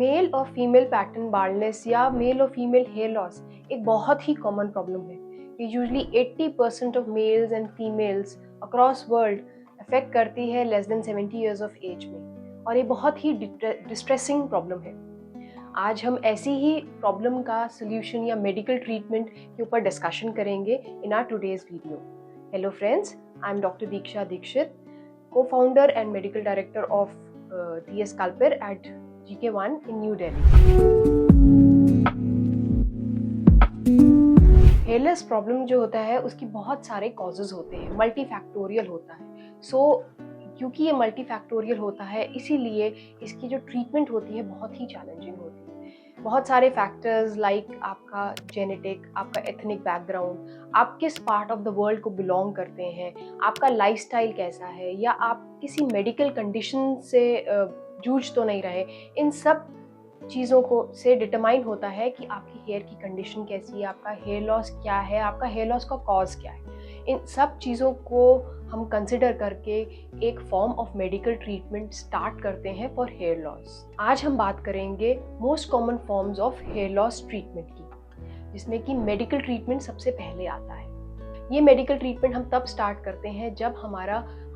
Mail और female pattern baldness या male और फीमेल हेयर लॉस एक बहुत ही कॉमन प्रॉब्लम है। ये usually 80% of males and females across world affect करती है less than 70 years of age में, और ये बहुत ही डिस्ट्रेसिंग प्रॉब्लम है। आज हम ऐसी ही प्रॉब्लम का सोल्यूशन या मेडिकल ट्रीटमेंट के ऊपर डिस्कशन करेंगे in our today's video. Hello friends, I am doctor Diksha Dikshit, co-founder and medical director of TS Kalpir at GK1 in New Delhi. Hairless problem जो होता है उसकी बहुत सारे कॉजेज होते हैं, मल्टीफैक्टोरियल होता है। क्योंकि ये मल्टीफैक्टोरियल होता है इसीलिए इसकी जो ट्रीटमेंट होती है बहुत ही चैलेंजिंग होती है। बहुत सारे फैक्टर्स लाइक आपका जेनेटिक, आपका एथनिक बैकग्राउंड, आप किस पार्ट ऑफ द वर्ल्ड को बिलोंग करते हैं, आपका लाइफस्टाइल कैसा है, या आप किसी मेडिकल कंडीशन से जूझ तो नहीं रहे, इन सब चीज़ों को से डिटरमाइन होता है कि आपकी हेयर की कंडीशन कैसी है, आपका हेयर लॉस क्या है, आपका हेयर लॉस का कॉज क्या है। इन सब चीज़ों को हम कंसिडर करके एक form of medical treatment start करते हैं फॉर हेयर लॉस। आज हम बात करेंगे most common forms of hair loss treatment की, जिसमें कि मेडिकल ट्रीटमेंट सबसे पहले आता है। ये मेडिकल ट्रीटमेंट हम तब स्टार्ट करते हैं जब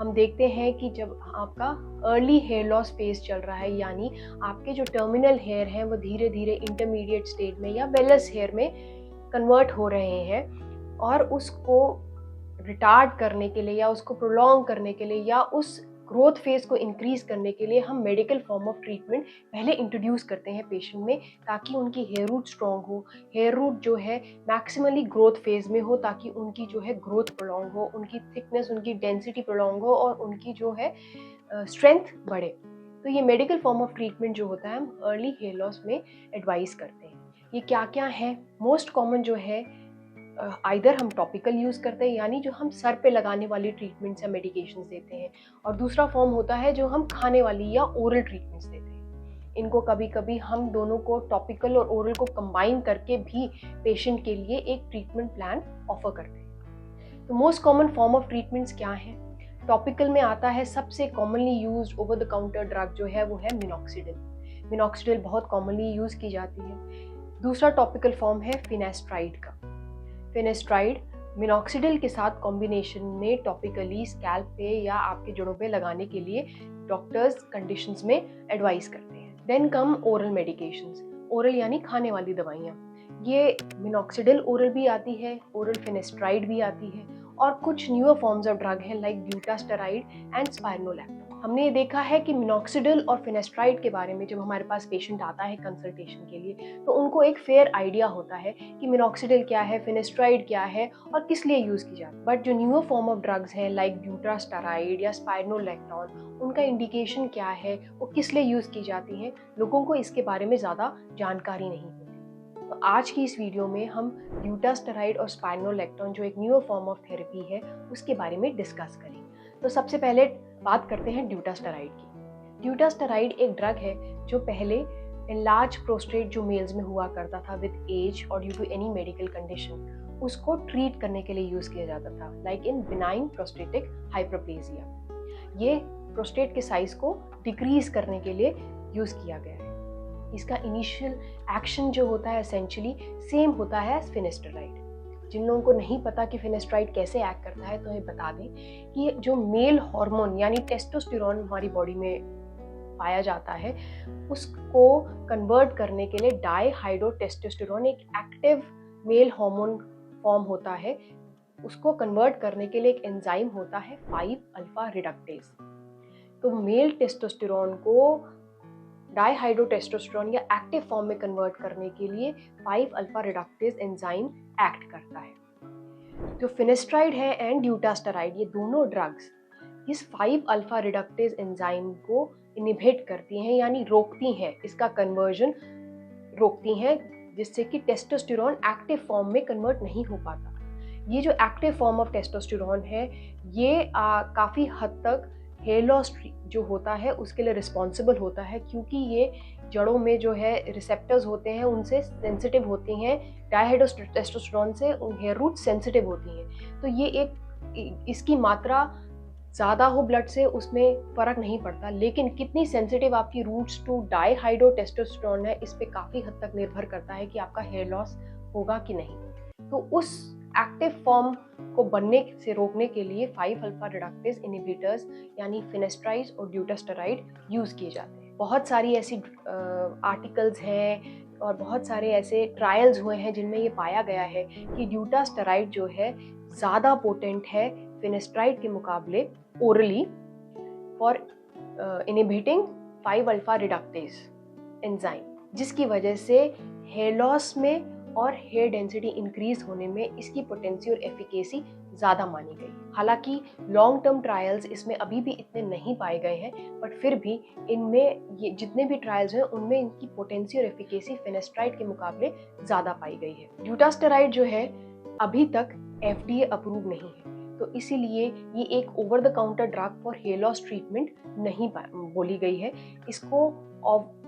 हम देखते हैं कि जब आपका अर्ली हेयर लॉस फेज चल रहा है, यानी आपके जो टर्मिनल हेयर हैं वो धीरे धीरे इंटरमीडिएट स्टेज में या वेलस हेयर में कन्वर्ट हो रहे हैं, और उसको रिटार्ड करने के लिए या उसको प्रोलॉन्ग करने के लिए या उस ग्रोथ फेज को इंक्रीज करने के लिए हम मेडिकल फॉर्म ऑफ ट्रीटमेंट पहले इंट्रोड्यूस करते हैं पेशेंट में, ताकि उनकी हेयर रूट स्ट्रॉन्ग हो, हेयर रूट जो है मैक्सिमली ग्रोथ फेज में हो, ताकि उनकी जो है ग्रोथ प्रोलॉन्ग हो, उनकी थिकनेस, उनकी डेंसिटी प्रोलॉन्ग हो और उनकी जो है स्ट्रेंथ बढ़े। तो ये मेडिकल फॉर्म ऑफ ट्रीटमेंट जो होता है हम अर्ली हेयर लॉस में एडवाइस करते हैं। ये क्या क्या है? मोस्ट कॉमन जो है आइदर हम टॉपिकल यूज़ करते हैं, यानी जो हम सर पे लगाने वाली ट्रीटमेंट्स या मेडिकेशंस देते हैं, और दूसरा फॉर्म होता है जो हम खाने वाली या ओरल ट्रीटमेंट्स देते हैं। इनको कभी कभी हम दोनों को टॉपिकल और ओरल को कंबाइन करके भी पेशेंट के लिए एक ट्रीटमेंट प्लान ऑफर करते हैं। तो most common form of treatments क्या हैं? टॉपिकल में आता है सबसे commonly used over the counter drug जो है वो है मिनॉक्सिडिल। मिनॉक्सिडिल बहुत कॉमनली यूज़ की जाती है। दूसरा टॉपिकल फॉर्म है फिनेस्ट्राइड का। फिनेस्ट्राइड मिनॉक्सिडिल के साथ कॉम्बिनेशन में टॉपिकली स्कैल्प पे या आपके जड़ों पे लगाने के लिए डॉक्टर्स कंडीशंस में एडवाइस करते हैं। Then come oral medications. Oral यानी खाने वाली दवाइयाँ। ये मिनॉक्सिडिल ओरल भी आती है, ओरल फिनेस्ट्राइड भी आती है, और कुछ न्यूअर फॉर्म्स ऑफ ड्रग है लाइक ब्यूटास्टेराइड एंड स्पाइरोलैक्टोन। हमने ये देखा है कि मिनॉक्सिडिल और फिनेस्ट्राइड के बारे में जब हमारे पास पेशेंट आता है कंसल्टेशन के लिए, तो उनको एक फेयर आइडिया होता है कि मिनॉक्सिडिल क्या है, फिनेस्ट्राइड क्या है और किस लिए यूज़ की जाती है। बट जो न्यूअर फॉर्म ऑफ ड्रग्स हैं लाइक ब्यूटास्टेराइड या स्पाइरोलैक्टोन, उनका इंडिकेशन क्या है, वो किस लिए यूज़ की जाती हैं, लोगों को इसके बारे में ज़्यादा जानकारी नहीं होती। तो आज की इस वीडियो में हम ब्यूटास्टेराइड और स्पाइरोलैक्टोन जो एक न्यूअर फॉर्म ऑफ थेरेपी है उसके बारे में डिस्कस करेंगे। तो सबसे पहले बात करते हैं ड्यूटास्टेराइड की। ड्यूटास्टेराइड एक ड्रग है जो पहले एनलार्ज प्रोस्टेट जो मेल्स में हुआ करता था विद एज और due to any medical condition, उसको ट्रीट करने के लिए यूज़ किया जाता था, like in benign prostatic hyperplasia. ये प्रोस्टेट के साइज को डिक्रीज करने के लिए यूज़ किया गया है। इसका इनिशियल एक्शन जो होता है एसेंशियली सेम होता है एज फिनेस्ट्राइड। जिन लोगों को नहीं पता कि फिनेस्ट्राइड कैसे एक्ट करता है, तो ये बता दें कि जो मेल हार्मोन यानी टेस्टोस्टेरोन हमारी बॉडी में पाया जाता है, उसको कन्वर्ट करने के लिए डाईहाइड्रोटेस्टोस्टेरोन एक एक्टिव मेल हार्मोन फॉर्म होता है। उसको कन्वर्ट करने के लिए एक एंजाइम होता है 5-अल्फा रिडक्टेज। तो मेल टेस्टोस्टेरोन को डाईहाइड्रोटेस्टोस्टेरोन या एक्टिव फॉर्म में कन्वर्ट करने के लिए 5-अल्फा रिडक्टेज एंजाइम एक्ट करता है। जो फिनेस्ट्राइड है एंड ड्यूटास्टेराइड, ये दोनों ड्रग्स इस 5-अल्फा रिडक्टेज एंजाइम को इनहिबिट करती हैं, यानी रोकती हैं, इसका कन्वर्जन रोकती हैं, जिससे कि टेस्टोस्टेरोन एक्टिव फॉर्म में कन्वर्ट नहीं हो पाता। ये जो एक्टिव फॉर्म ऑफ टेस्टोस्टेरोन है ये काफ़ी हद तक हेयर लॉस जो होता है उसके लिए रिस्पॉन्सिबल होता है, क्योंकि ये जड़ों में जो है रिसेप्टर्स होते हैं उनसे सेंसिटिव होती हैं, डाईहाइड्रोटेस्टोस्टेरोन से हेयर रूट सेंसिटिव होती हैं। तो ये एक इसकी मात्रा ज़्यादा हो ब्लड से उसमें फ़र्क नहीं पड़ता, लेकिन कितनी सेंसिटिव आपकी रूट्स टू डाईहाइड्रोटेस्टोस्टेरोन है, इस पे काफ़ी हद तक निर्भर करता है कि आपका हेयर लॉस होगा कि नहीं। तो उस एक्टिव फॉर्म को बनने से रोकने के लिए 5 अल्फा रिडक्टेज इनहिबिटर्स यानी फिनेस्ट्राइड और ड्यूटास्टेरॉइड यूज़ किए जाते हैं। बहुत सारी ऐसी आर्टिकल्स हैं और बहुत सारे ऐसे ट्रायल्स हुए हैं जिनमें ये पाया गया है कि ड्यूटास्टेरॉइड जो है ज़्यादा पोटेंट है फिनेस्ट्राइड के मुकाबले orally for inhibiting 5 alpha reductase enzyme, जिसकी वजह से हेयर लॉस में और हेयर डेंसिटी इंक्रीज होने में इसकी पोटेंसी और एफिकेसी ज़्यादा मानी गई। हालांकि लॉन्ग टर्म ट्रायल्स इसमें अभी भी इतने नहीं पाए गए हैं, बट फिर भी इनमें ये जितने भी ट्रायल्स हैं उनमें इनकी पोटेंसी और एफिकेसी फिनेस्ट्राइड के मुकाबले ज़्यादा पाई गई है। ड्यूटास्टेरॉइड जो है अभी तक FDA अप्रूव नहीं है, तो इसीलिए ये एक over the counter drug for hair loss treatment नहीं बोली गई है। इसको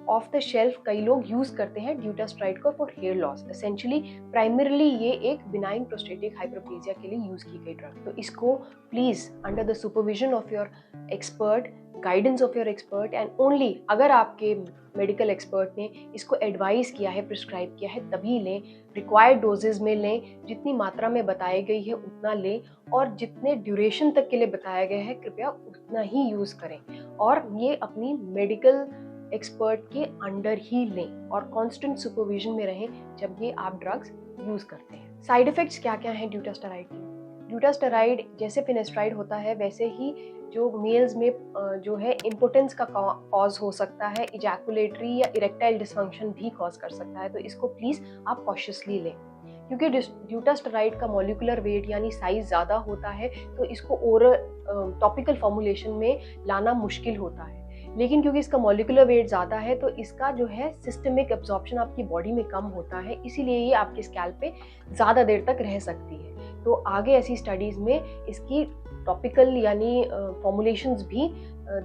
ऑफ द शेल्फ कई लोग यूज करते हैं ड्यूटास्टेरॉइड को for hair loss. Essentially primarily ये एक बिनाइन प्रोस्टेटिक हाइपरप्लेजिया के लिए यूज की गई ड्रग। तो इसको please under the supervision of your expert, guidance of your expert and only अगर आपके मेडिकल एक्सपर्ट ने इसको एडवाइस किया है, प्रिस्क्राइब किया है, तभी लें। रिक्वायर्ड डोजेज में लें, जितनी मात्रा में बताई गई है उतना लें, और जितने ड्यूरेशन तक के लिए बताया गया है कृपया उतना ही यूज करें, और ये अपनी मेडिकल एक्सपर्ट के अंडर ही लें और कांस्टेंट सुपरविजन में रहें जब ये आप ड्रग्स यूज करते हैं। साइड इफेक्ट्स क्या क्या हैं ड्यूटास्टेरॉइड के? ड्यूटास्टेरॉइड जैसे फिनेस्ट्राइड होता है वैसे ही जो मेल्स में जो है इम्पोर्टेंस का कॉज हो सकता है, इजैकुलेटरी या इरेक्टाइल डिसफंक्शन भी कॉज कर सकता है। तो इसको प्लीज़ आप कॉशियसली लें, क्योंकि ड्यूटास्टेरॉइड का मॉलिक्यूलर वेट यानी साइज ज़्यादा होता है, तो इसको ओरल टॉपिकल फॉर्मुलेशन में लाना मुश्किल होता है। लेकिन क्योंकि इसका मॉलिक्यूलर वेट ज़्यादा है तो इसका जो है सिस्टमिक एब्जॉर्प्शन आपकी बॉडी में कम होता है, इसीलिए ये आपके स्कैल्प पे ज़्यादा देर तक रह सकती है। तो आगे ऐसी स्टडीज़ में इसकी टॉपिकल यानी फॉर्मुलेशंस भी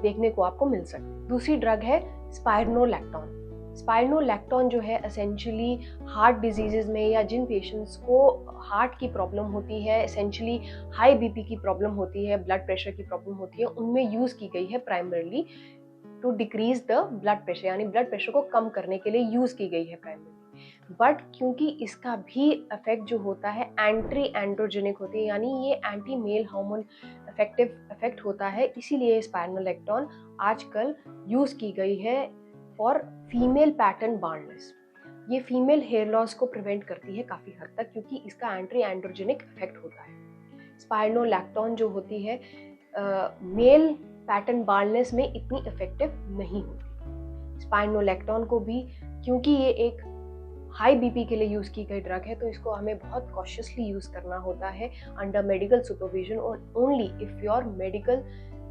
देखने को आपको मिल सकते हैं। दूसरी ड्रग है स्पाइरोनोलैक्टोन। स्पाइरोनोलैक्टोन जो है एसेंशियली हार्ट डिजीजेज में या जिन पेशेंट्स को हार्ट की प्रॉब्लम होती है, एसेंशियली हाई बीपी की प्रॉब्लम होती है, ब्लड प्रेशर की प्रॉब्लम होती है, उनमें यूज़ की गई है primarily to decrease the blood pressure, यानी ब्लड प्रेशर को कम करने के लिए यूज़ की गई है प्राइमरली। बट क्योंकि इसका भी इफेक्ट जो होता है एंटी एंड्रोजेनिक होती है, यानी ये एंटी मेल हार्मोन इफेक्ट होता है, इसीलिए स्पाइरोनोलैक्टोन आजकल यूज़ की गई है फॉर फीमेल पैटर्न बाल्डनेस। ये फीमेल हेयर लॉस को प्रिवेंट करती है काफ़ी हद तक, क्योंकि इसका एंटी एंड्रोजेनिक इफेक्ट होता है। स्पाइरोनोलैक्टोन जो होती है मेल पैटर्न बाल्डनेस में इतनी इफेक्टिव नहीं होती। स्पाइरोनोलैक्टोन को भी क्योंकि ये एक हाई बीपी के लिए यूज़ की गई ड्रग है, तो इसको हमें बहुत कॉशियसली यूज़ करना होता है अंडर मेडिकल सुपरविजन, और only if your medical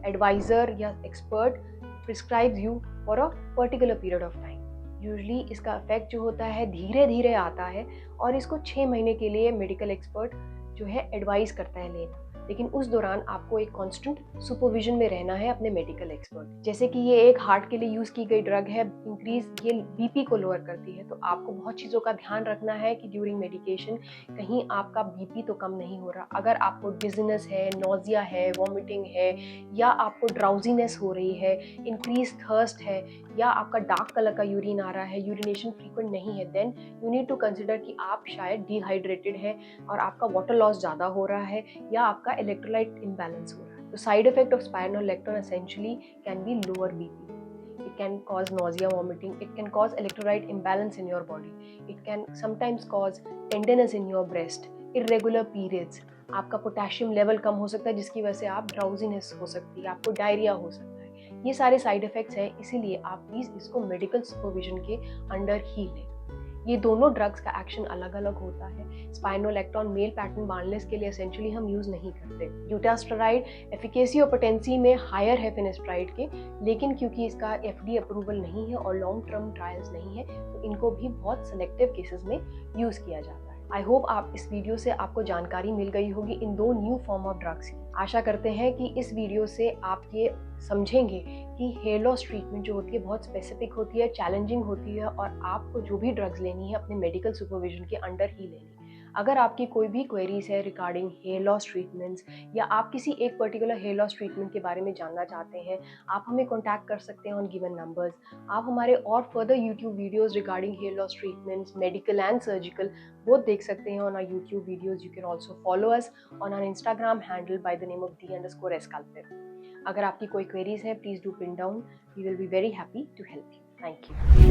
advisor या expert prescribes you for a particular period of time. Usually इसका इफेक्ट जो होता है धीरे धीरे आता है, और इसको 6 महीने के लिए मेडिकल एक्सपर्ट जो है एडवाइस करता है लेना, लेकिन उस दौरान आपको एक कांस्टेंट सुपरविजन में रहना है अपने मेडिकल एक्सपर्ट। जैसे कि ये एक हार्ट के लिए यूज़ की गई ड्रग है, ये बीपी को लोअर करती है, तो आपको बहुत चीज़ों का ध्यान रखना है कि ड्यूरिंग मेडिकेशन कहीं आपका बीपी तो कम नहीं हो रहा। अगर आपको डिजीनेस है, नोजिया है, वॉमिटिंग है, या आपको ड्राउजीनेस हो रही है, इंक्रीज थर्स्ट है, या आपका डार्क कलर का यूरिन आ रहा है, यूरिनेशन फ्रीक्वेंट नहीं है, then you need to consider कि आप शायद डिहाइड्रेटेड है और आपका वाटर लॉस ज़्यादा हो रहा है, या आपका इलेक्ट्रोलाइट इम्बैलेंस हो रहा है। तो side effect of spironolactone essentially can be lower BP, it can cause nausea, vomiting, it can cause electrolyte imbalance in your body, it can sometimes cause tenderness in your breast, irregular periods, आपका potassium level कम हो सकता है जिसकी वजह से आप drowsiness हो सकती है, आपको डायरिया हो सकता है। ये सारे साइड इफेक्ट्स हैं, इसीलिए आप प्लीज़ इसको मेडिकल सुपरविजन के अंडर ही लें। ये दोनों ड्रग्स का एक्शन अलग अलग होता है। स्पाइरोनोलैक्टोन मेल पैटर्न बाल्डनेस के लिए एसेंशियली हम यूज़ नहीं करते। ड्यूटास्टेरॉइड एफिकेसी और पोटेंसी में हायर है फिनेस्ट्राइड के, लेकिन क्योंकि इसका FDA अप्रूवल नहीं है और लॉन्ग टर्म ट्रायल्स नहीं है, तो इनको भी बहुत सेलेक्टिव केसेस में यूज़ किया जाता है। आई होप आप इस वीडियो से आपको जानकारी मिल गई होगी इन 2 न्यू फॉर्म ऑफ ड्रग्स की। आशा करते हैं कि इस वीडियो से आप ये समझेंगे कि हेयर लॉस ट्रीटमेंट जो होती है बहुत स्पेसिफिक होती है, चैलेंजिंग होती है, और आपको जो भी ड्रग्स लेनी है अपने मेडिकल सुपरविजन के अंडर ही लेनी है। अगर आपकी कोई भी क्वेरीज है रिगार्डिंग हेयर लॉस ट्रीटमेंट्स या आप किसी एक पर्टिकुलर हेयर लॉस ट्रीटमेंट के बारे में जानना चाहते हैं, आप हमें कॉन्टैक्ट कर सकते हैं ऑन गिवन नंबर्स। आप हमारे और further YouTube videos regarding hair loss treatments, medical and surgical, वो देख सकते हैं on our YouTube videos. You can also follow us on our Instagram handle by the name of _escalpel। अगर आपकी कोई क्वेरीज है, please do pin down, we will be very happy to help you. Thank you.